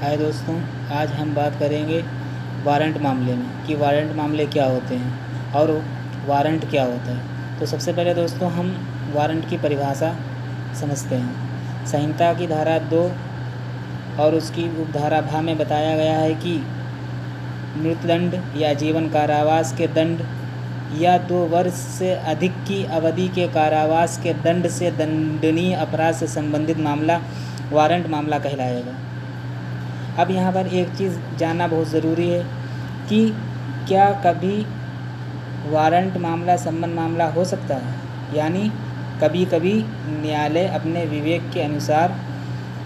हाय दोस्तों, आज हम बात करेंगे वारंट मामले में कि वारंट मामले क्या होते हैं और वारंट क्या होता है। तो सबसे पहले दोस्तों हम वारंट की परिभाषा समझते हैं। संहिता की धारा 2 और उसकी उपधारा भा में बताया गया है कि मृत्युदंड या जीवन कारावास के दंड या 2 वर्ष से अधिक की अवधि के कारावास के दंड से दंडनीय अपराध से संबंधित मामला वारंट मामला कहलाएगा। अब यहाँ पर एक चीज़ जानना बहुत ज़रूरी है कि क्या कभी वारंट मामला सम्मन मामला हो सकता है, यानी कभी कभी न्यायालय अपने विवेक के अनुसार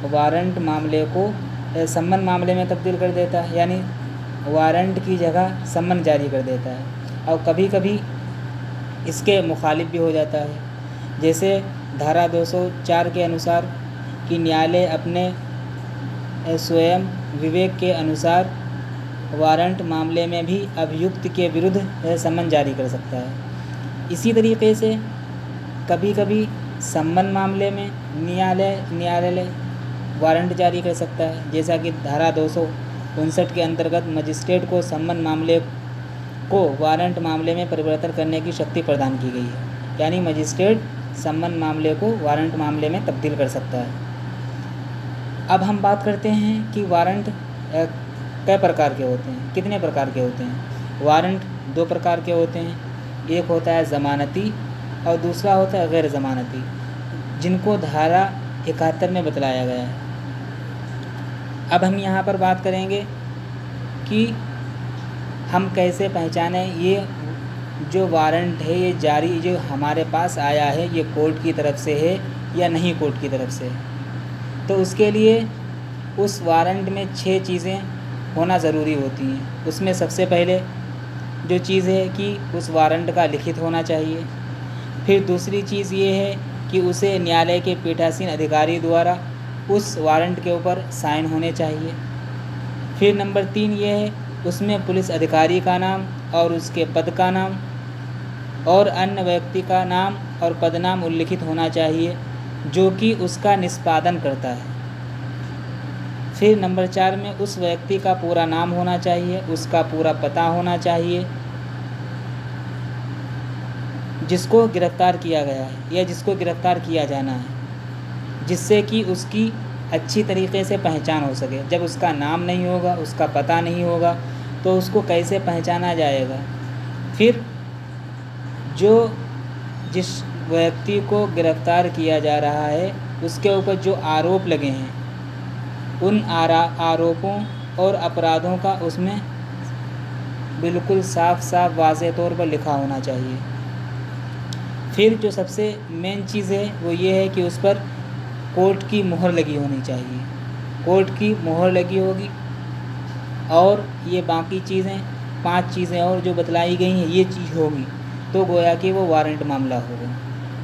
वारंट मामले को सम्मन मामले में तब्दील कर देता है, यानी वारंट की जगह सम्मन जारी कर देता है। और कभी कभी इसके मुखालिफ भी हो जाता है, जैसे धारा 204 के अनुसार कि न्यायालय अपने स्वयं विवेक के अनुसार वारंट मामले में भी अभियुक्त के विरुद्ध सम्मन जारी कर सकता है। इसी तरीके से कभी कभी सम्मन मामले में न्यायालय वारंट जारी कर सकता है, जैसा कि धारा 259 के अंतर्गत मजिस्ट्रेट को सम्मन मामले को वारंट मामले में परिवर्तन करने की शक्ति प्रदान की गई है, यानी मजिस्ट्रेट सम्मन मामले को वारंट मामले में तब्दील कर सकता है। अब हम बात करते हैं कि वारंट कई प्रकार के होते हैं, कितने प्रकार के होते हैं। वारंट 2 प्रकार के होते हैं, एक होता है ज़मानती और दूसरा होता है गैर ज़मानती, जिनको धारा 71 में बतलाया गया है। अब हम यहाँ पर बात करेंगे कि हम कैसे पहचानें ये जो वारंट है, ये जारी जो हमारे पास आया है, ये कोर्ट की तरफ से है या नहीं कोर्ट की तरफ से है। तो उसके लिए उस वारंट में 6 चीज़ें होना ज़रूरी होती हैं। उसमें सबसे पहले जो चीज़ है कि उस वारंट का लिखित होना चाहिए। फिर दूसरी चीज़ ये है कि उसे न्यायालय के पीठासीन अधिकारी द्वारा उस वारंट के ऊपर साइन होने चाहिए। फिर नंबर 3 ये है, उसमें पुलिस अधिकारी का नाम और उसके पद का नाम और अन्य व्यक्ति का नाम और पदनाम उल्लिखित होना चाहिए जो कि उसका निष्पादन करता है। फिर नंबर 4 में उस व्यक्ति का पूरा नाम होना चाहिए, उसका पूरा पता होना चाहिए जिसको गिरफ्तार किया गया है या जिसको गिरफ्तार किया जाना है, जिससे कि उसकी अच्छी तरीके से पहचान हो सके। जब उसका नाम नहीं होगा, उसका पता नहीं होगा, तो उसको कैसे पहचाना जाएगा। फिर जिस व्यक्ति को गिरफ्तार किया जा रहा है उसके ऊपर जो आरोप लगे हैं, उन आरोपों और अपराधों का उसमें बिल्कुल साफ वाज़ेह तौर पर लिखा होना चाहिए। फिर जो सबसे मेन चीज़ है वो ये है कि उस पर कोर्ट की मुहर लगी होनी चाहिए। कोर्ट की मुहर लगी होगी और ये बाकी चीज़ें 5 चीज़ें और जो बतलाई गई हैं ये चीज़ होगी, तो गोया कि वो वारंट मामला होगा।